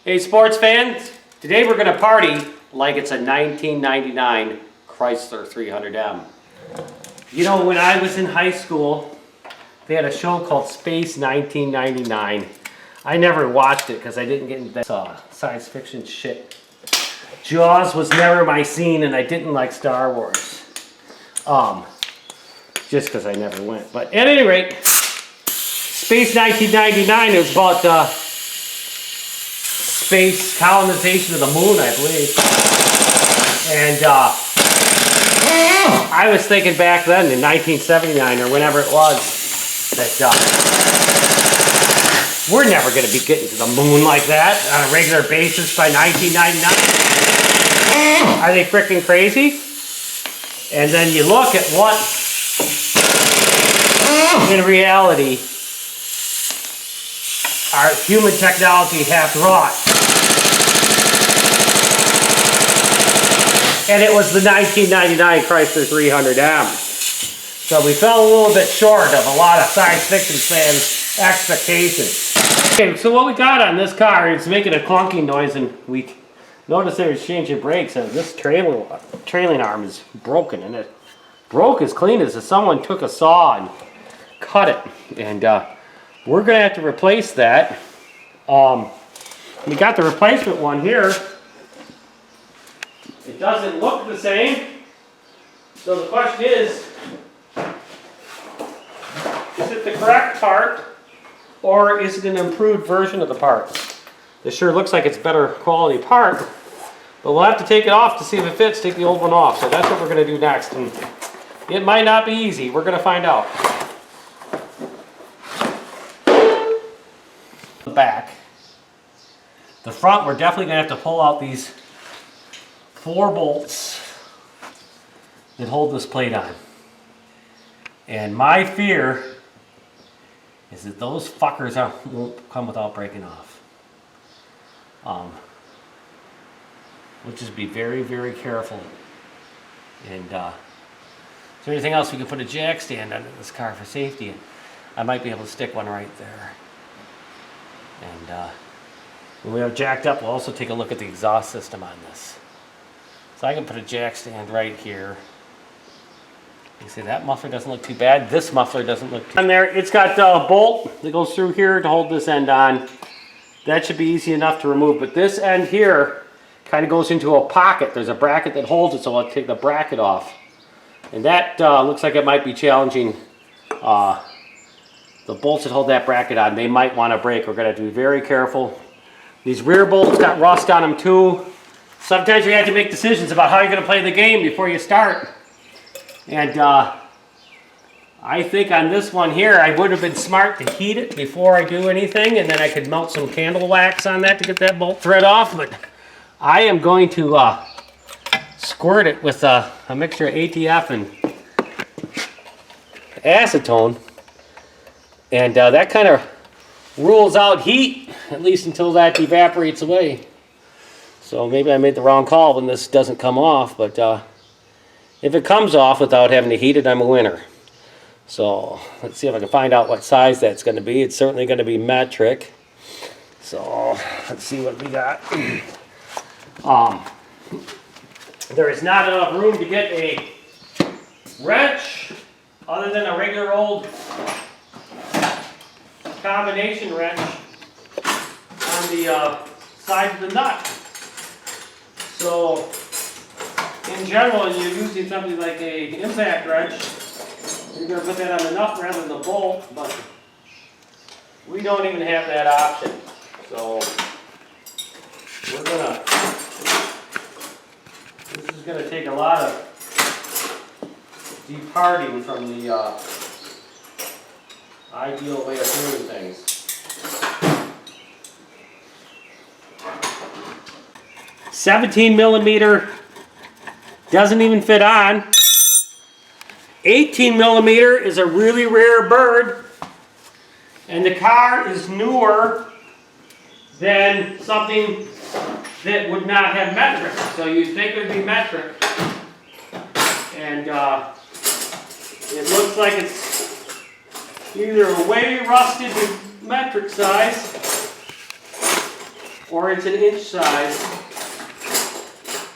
Hey sports fans, today we're going to party like it's a 1999 Chrysler 300M. You know, when I was in high school, they had a show called Space 1999. I never watched it because I didn't get into that science fiction shit. Jaws was never my scene and I didn't like Star Wars. Just because I never went. But at any rate, Space 1999 is about space colonization of the moon, I believe. And I was thinking back then in 1979 or whenever it was that we're never going to be getting to the moon like that on a regular basis by 1999. Are they freaking crazy? And then you look at what in reality our human technology has wrought. And it was the 1999 Chrysler 300M. So we fell a little bit short of a lot of science fiction fans' expectations. Okay, so what we got on this car, it's making a clunking noise, and we noticed they were changing brakes, and this trailing arm is broken, and it broke as clean as if someone took a saw and cut it. And we're going to have to replace that. We got the replacement one here. It doesn't look the same. So the question is it the correct part or is it an improved version of the part? It sure looks like it's better quality part, but we'll have to take it off to see if it fits, take the old one off. So that's what we're going to do next. And it might not be easy. We're going to find out. The back. The front, we're definitely going to have to pull out these 4 bolts that hold this plate on. And my fear is that those fuckers won't come without breaking off. We'll just be very, very careful. And is there anything else we can put a jack stand under this car for safety? I might be able to stick one right there. And when we have jacked up, we'll also take a look at the exhaust system on this. So I can put a jack stand right here. You see that muffler doesn't look too bad. This muffler doesn't look too bad. On there, it's got a bolt that goes through here to hold this end on. That should be easy enough to remove. But this end here kind of goes into a pocket. There's a bracket that holds it, so I'll take the bracket off. And that looks like it might be challenging. The bolts that hold that bracket on, they might want to break. We're going to have to be very careful. These rear bolts got rust on them too. Sometimes you have to make decisions about how you're going to play the game before you start. And I think on this one here, I would have been smart to heat it before I do anything, and then I could melt some candle wax on that to get that bolt thread off. But I am going to squirt it with a mixture of ATF and acetone. And that kind of rules out heat, at least until that evaporates away. So maybe I made the wrong call when this doesn't come off, but if it comes off without having to heat it, I'm a winner. So let's see if I can find out what size that's going to be. It's certainly going to be metric. So let's see what we got. There is not enough room to get a wrench other than a regular old combination wrench on the side of the nut. So in general, you're using something like an impact wrench, you're going to put that on the nut rather than the bolt, but we don't even have that option. So we're gonna, this is going to take a lot of departing from the ideal way of doing things. 17mm doesn't even fit on. 18mm is a really rare bird, and the car is newer than something that would not have metric. So you'd think it would be metric, and it looks like it's either way rusted metric size, or it's an inch size.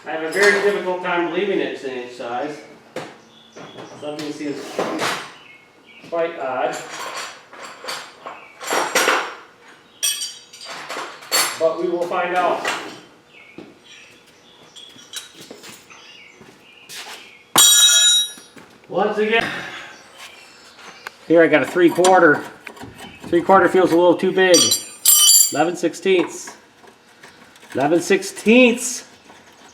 I have a very difficult time believing it's an inch size. Something seems quite odd. But we will find out. Once again, here I got a 3/4. 3/4 feels a little too big. 11/16. 11/16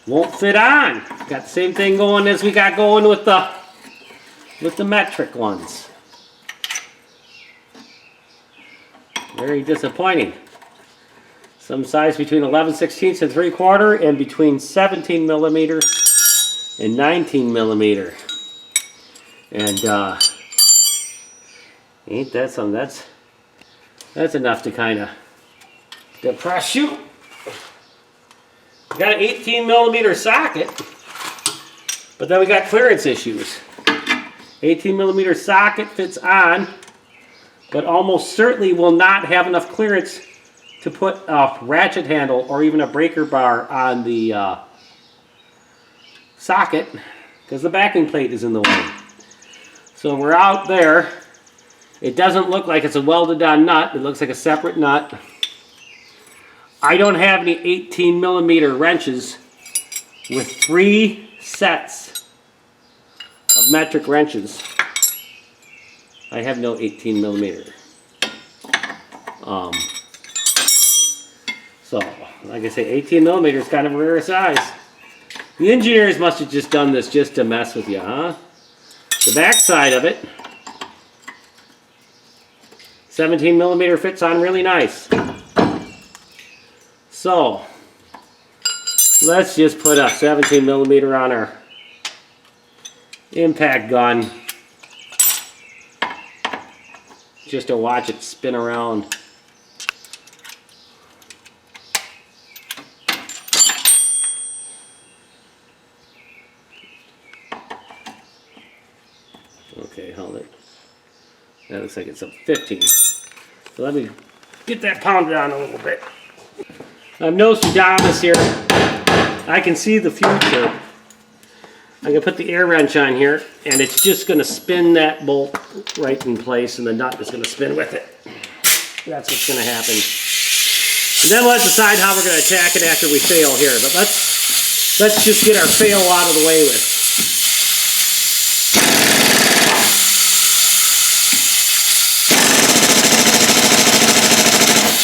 won't fit on. Got the same thing going as we got going with the metric ones. Very disappointing. Some size between 11/16 and 3/4, and between 17 millimeter and 19 millimeter. And ain't that something? That's enough to kind of depress you. We got an 18 millimeter socket, but then we got clearance issues. 18 millimeter socket fits on, but almost certainly will not have enough clearance to put a ratchet handle or even a breaker bar on the socket, because the backing plate is in the way. So we're out there. It doesn't look like it's a welded on nut. It looks like a separate nut. I don't have any 18 millimeter wrenches with 3 sets of metric wrenches. I have no 18 millimeter. So, like I say, 18 millimeter is kind of a rare size. The engineers must have just done this just to mess with you, huh? The back side of it, 17 millimeter fits on really nice. So, let's just put a 17 millimeter on our impact gun, just to watch it spin around. Okay, hold it. That looks like it's a 15. So let me get that pounded on a little bit. I'm Nostradamus here. I can see the future. I'm going to put the air wrench on here, and it's just going to spin that bolt right in place, and the nut is going to spin with it. That's what's going to happen. And then let's decide how we're going to attack it after we fail here. But let's just get our fail out of the way with.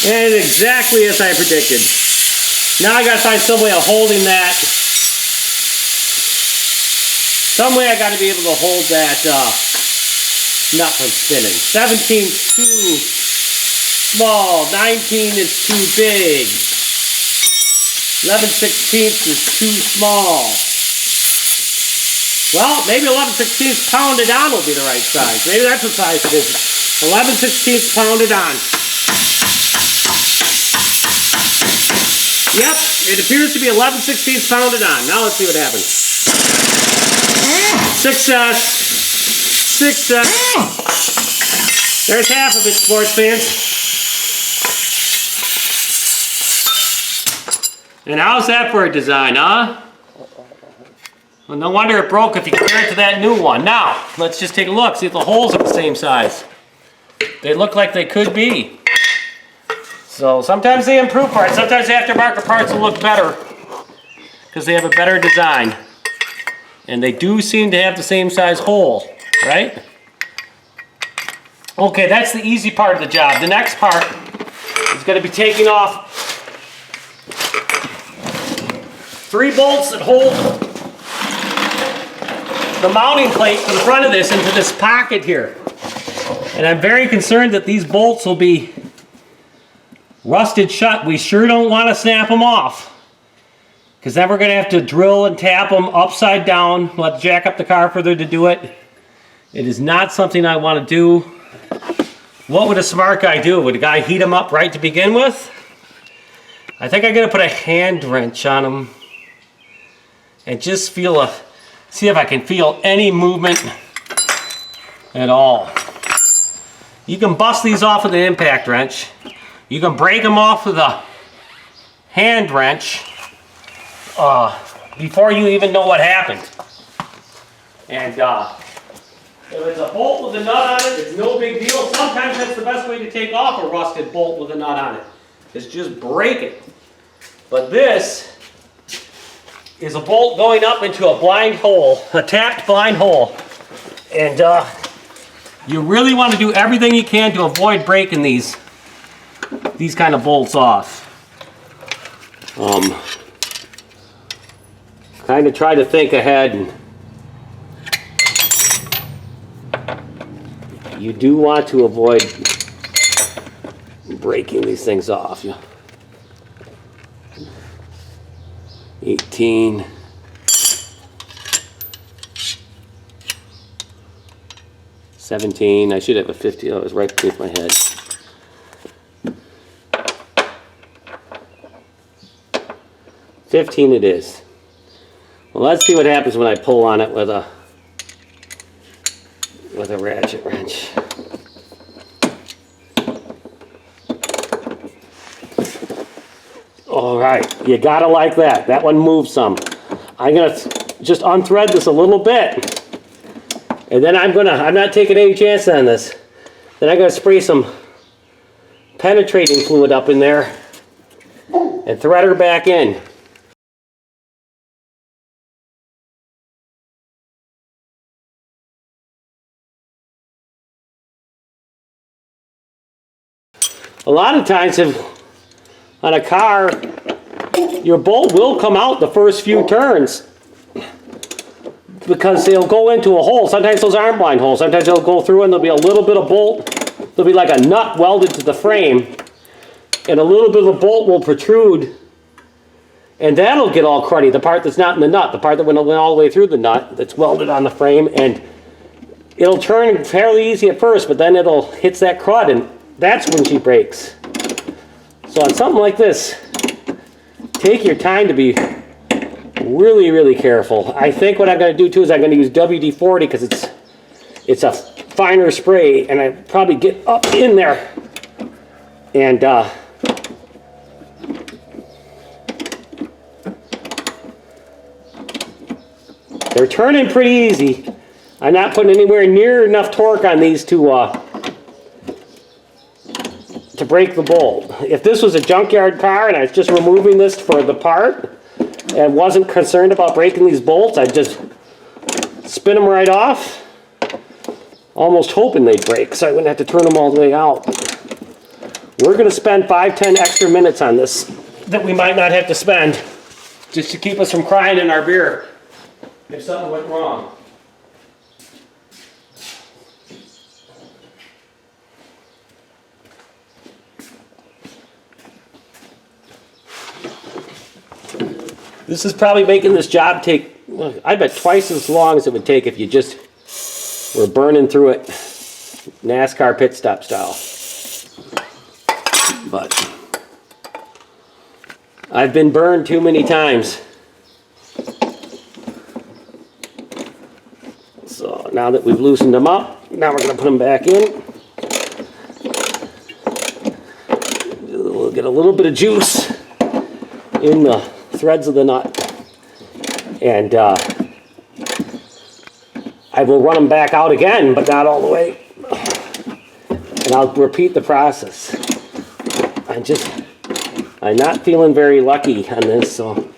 And exactly as I predicted. Now I got to find some way of holding that. Some way I got to be able to hold that nut from spinning. 17's too small. 19 is too big. 11/16 is too small. Well, maybe 11/16 pounded on will be the right size. Maybe that's what size it is. 11/16 pounded on. Yep, it appears to be 11/16 pounded on. Now let's see what happens. Success. Success. There's half of it, sports fans. And how's that for a design, huh? Well, no wonder it broke if you compare it to that new one. Now, let's just take a look, see if the holes are the same size. They look like they could be. So sometimes they improve parts. Sometimes the aftermarket parts will look better because they have a better design. And they do seem to have the same size hole, right? Okay, that's the easy part of the job. The next part is going to be taking off 3 bolts that hold the mounting plate for the front of this into this pocket here. And I'm very concerned that these bolts will be rusted shut. We sure don't want to snap them off, because then we're going to have to drill and tap them upside down. We'll have to jack up the car further to do it. It is not something I want to do. What would a smart guy do? Would a guy heat them up right to begin with? I think I'm going to put a hand wrench on them and just see if I can feel any movement at all. You can bust these off with an impact wrench. You can break them off with a hand wrench before you even know what happened. And if it's a bolt with a nut on it, it's no big deal. Sometimes that's the best way to take off a rusted bolt with a nut on it, is just break it. But this is a bolt going up into a blind hole, a tapped blind hole. And you really want to do everything you can to avoid breaking these kind of bolts off. Kind of try to think ahead. And you do want to avoid breaking these things off. 18. 17. I should have a 50. Oh, it was right beneath my head. 15 it is. Well, let's see what happens when I pull on it with a ratchet wrench. All right, you gotta like that. That one moves some. I'm gonna just unthread this a little bit, and then I'm not taking any chances on this. Then I'm gonna spray some penetrating fluid up in there and thread her back in. A lot of times on a car, your bolt will come out the first few turns because they'll go into a hole. Sometimes those aren't blind holes. Sometimes they'll go through and there'll be a little bit of bolt. There'll be like a nut welded to the frame, and a little bit of a bolt will protrude, and that'll get all cruddy. The part that's not in the nut, the part that went all the way through the nut, that's welded on the frame, and it'll turn fairly easy at first, but then it'll hit that crud, and that's when she breaks. So on something like this, take your time to be really, really careful. I think what I'm going to do too is I'm going to use WD-40 because it's a finer spray, and I probably get up in there and they're turning pretty easy. I'm not putting anywhere near enough torque on these to break the bolt. If this was a junkyard car and I was just removing this for the part and wasn't concerned about breaking these bolts, I'd just spin them right off, almost hoping they'd break so I wouldn't have to turn them all the way out. We're going to spend 5-10 extra minutes on this that we might not have to spend, just to keep us from crying in our beer if something went wrong. This is probably making this job take, I bet, twice as long as it would take if you just were burning through it NASCAR pit stop style. But I've been burned too many times. So now that we've loosened them up, now we're going to put them back in. We'll get a little bit of juice in the threads of the nut, and I will run them back out again, but not all the way, and I'll repeat the process. I'm not feeling very lucky on this, so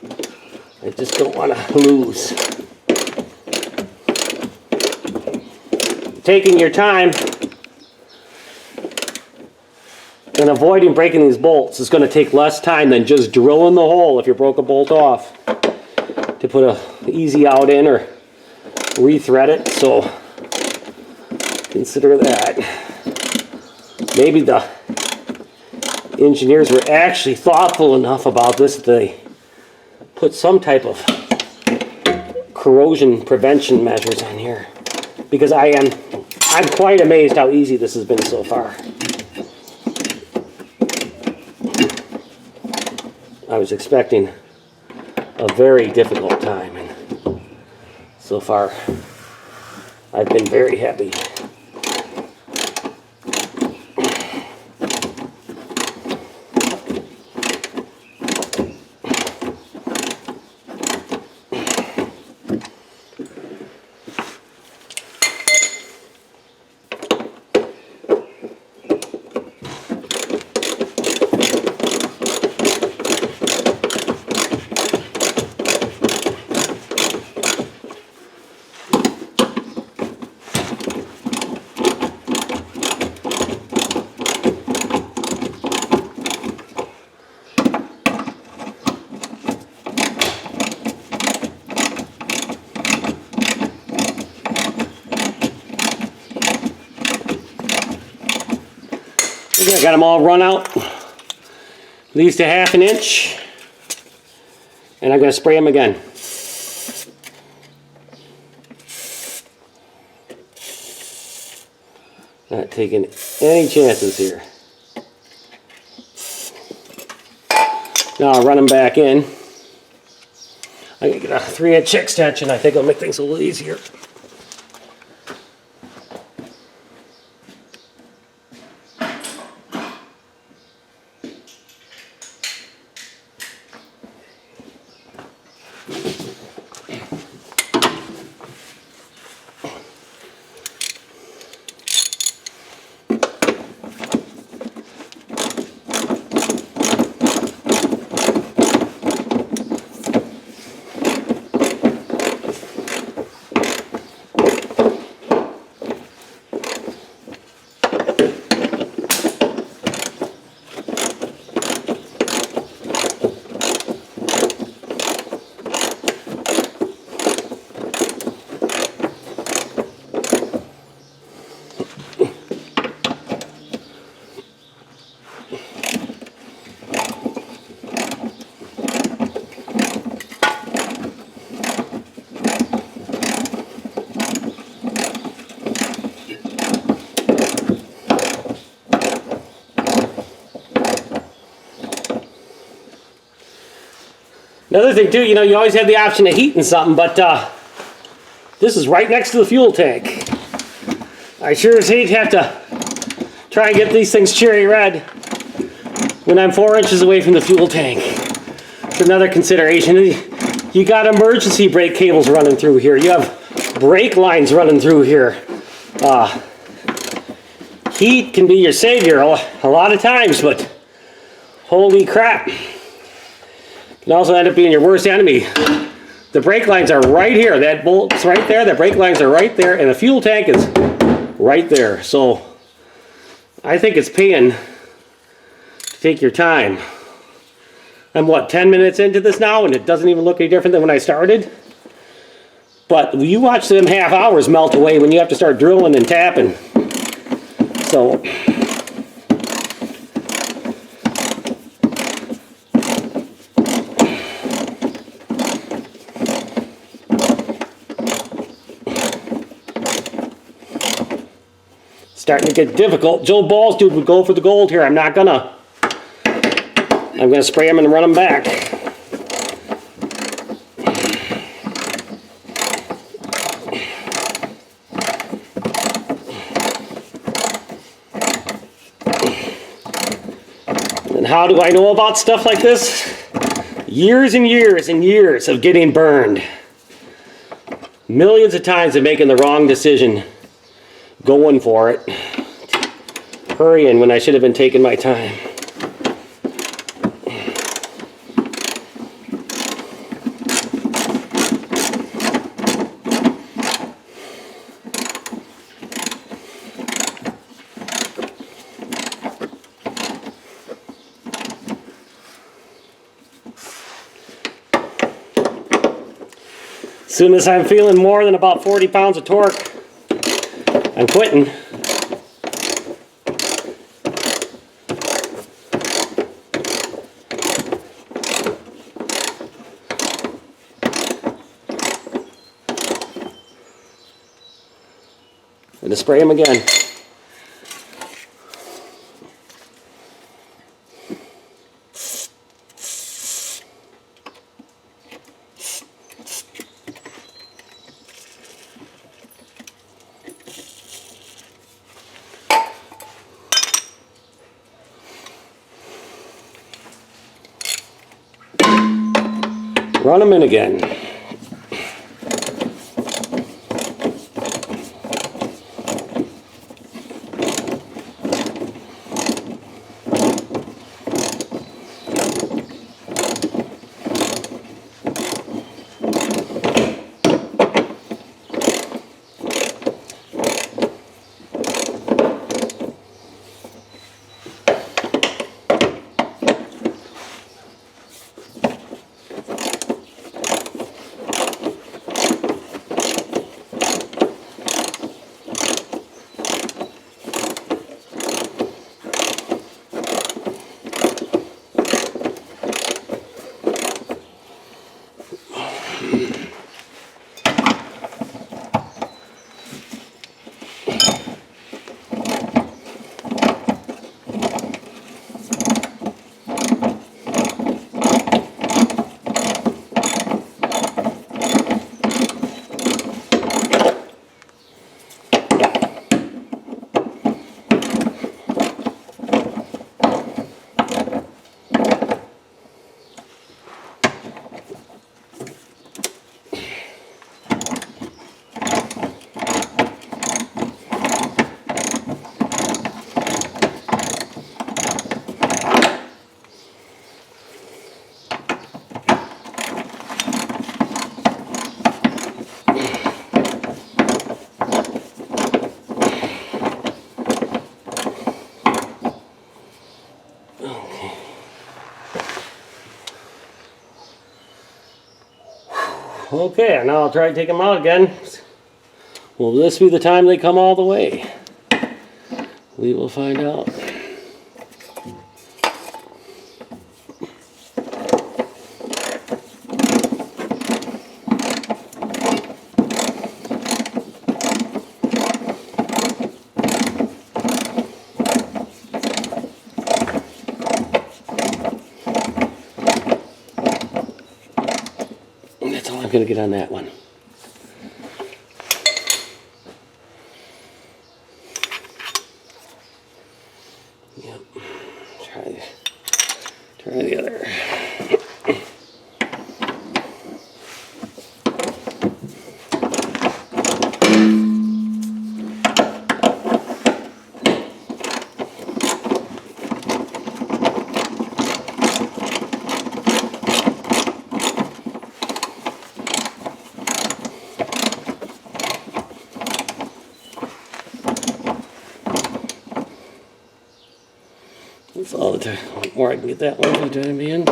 I just don't want to lose. Taking your time and avoiding breaking these bolts is going to take less time than just drilling the hole if you broke a bolt off to put a easy out in or rethread it. So consider that. Maybe the engineers were actually thoughtful enough about this that they put some type of corrosion prevention measures on here, because I'm quite amazed how easy this has been so far. I was expecting a very difficult time, and so far I've been very happy. I got them all run out, at least a ½ an inch, and I'm going to spray them again. Not taking any chances here. Now I'll run them back in. I'm going to get a 3-inch extension. I think it'll make things a little easier. Another thing too, you always have the option of heating something, but this is right next to the fuel tank. I sure as hate have to try and get these things cherry red when I'm 4 inches away from the fuel tank. It's another consideration. You got emergency brake cables running through here. You have brake lines running through here. Heat can be your savior a lot of times, but holy crap. Can also end up being your worst enemy. The brake lines are right here. That bolt's right there. The brake lines are right there. And the fuel tank is right there. So I think it's paying to take your time. I'm 10 minutes into this now, and it doesn't even look any different than when I started. But you watch them half hours melt away when you have to start drilling and tapping. So starting to get difficult. Joe Ball's dude would go for the gold here. I'm not gonna. I'm gonna spray them and run them back. And how do I know about stuff like this? Years and years and years of getting burned. Millions of times of making the wrong decision. Going for it, hurrying when I should have been taking my time. As soon as I'm feeling more than about 40 pounds of torque, I'm quitting. I'm going to spray them again. Run them in again. Okay, now I'll try to take them out again. Will this be the time they come all the way? We will find out. That's all I'm going to get on that one. Yep. Try the other. That's all the time. More I can get that one for the time being.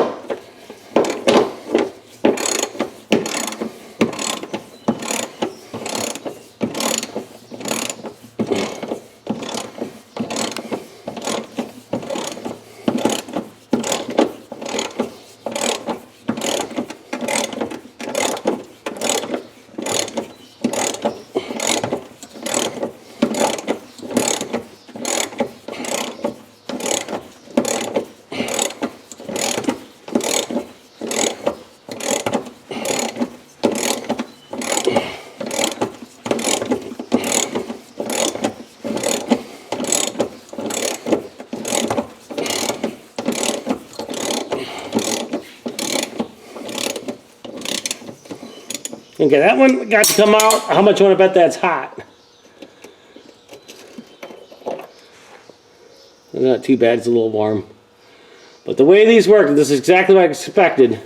Okay, that one got to come out. How much you want to bet that's hot? Not too bad, it's a little warm. But the way these work, this is exactly what I expected.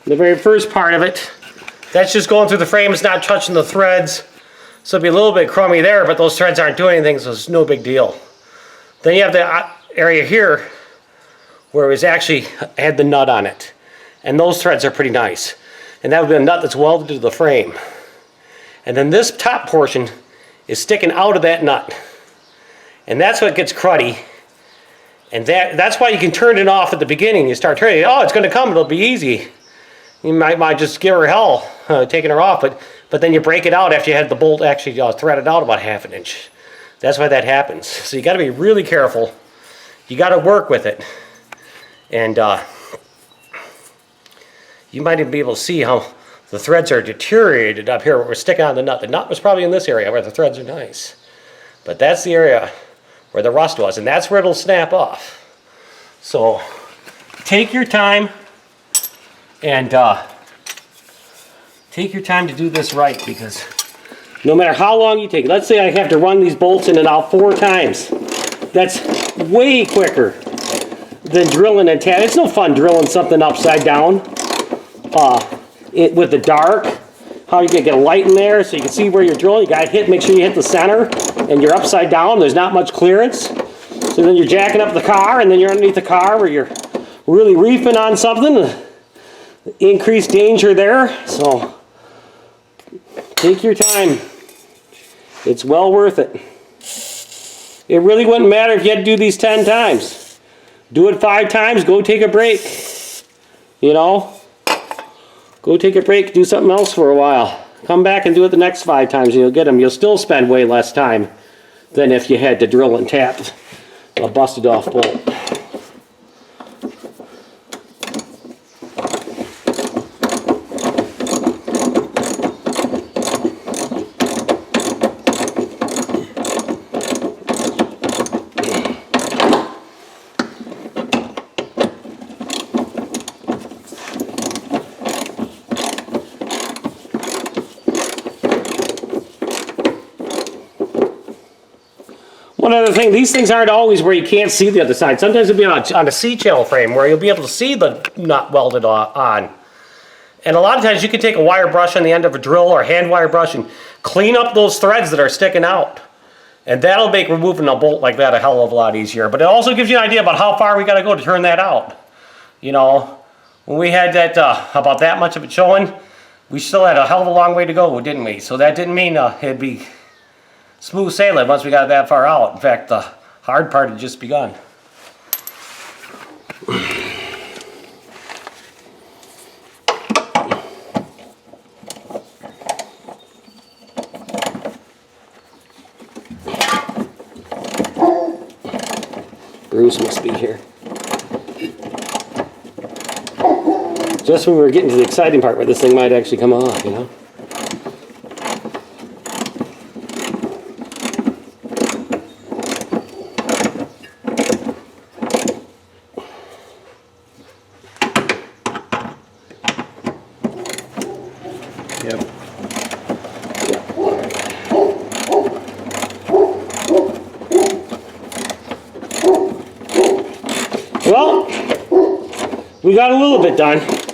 The very first part of it, that's just going through the frame, it's not touching the threads. So it'll be a little bit crummy there, but those threads aren't doing anything, so it's no big deal. Then you have the area here where it's actually had the nut on it. And those threads are pretty nice. And that would be a nut that's welded to the frame. And then this top portion is sticking out of that nut. And that's what gets cruddy. And that's why you can turn it off at the beginning. You start turning it, oh, it's going to come, it'll be easy. You might just give her hell taking her off, but then you break it out after you had the bolt actually threaded out about 1/2 inch. That's why that happens. So you got to be really careful. You got to work with it. And you might even be able to see how the threads are deteriorated up here where we're sticking on the nut. The nut was probably in this area where the threads are nice. But that's the area where the rust was, and that's where it'll snap off. So take your time and take your time to do this right, because no matter how long you take, let's say I have to run these bolts in and out 4 times. That's way quicker than drilling and tapping. It's no fun drilling something upside down with the dark. How you get a light in there so you can see where you're drilling. You gotta make sure you hit the center, and you're upside down. There's not much clearance. So then you're jacking up the car, and then you're underneath the car where you're really reefing on something. Increased danger there. So take your time. It's well worth it. It really wouldn't matter if you had to do these 10 times. Do it 5 times, go take a break. You know? Go take a break, do something else for a while. Come back and do it the next 5 times and you'll get them. You'll still spend way less time than if you had to drill and tap a busted off bolt. One other thing, these things aren't always where you can't see the other side. Sometimes it'll be on a C-channel frame where you'll be able to see the nut welded on. And a lot of times you can take a wire brush on the end of a drill or a hand wire brush and clean up those threads that are sticking out. And that'll make removing a bolt like that a hell of a lot easier. But it also gives you an idea about how far we got to go to turn that out. You know, when we had that about that much of it showing, we still had a hell of a long way to go, didn't we? So that didn't mean it'd be smooth sailing once we got that far out. In fact, the hard part had just begun. Bruce must be here. Just when we were getting to the exciting part where this thing might actually come off, you know? Yep. Well, we got a little bit done.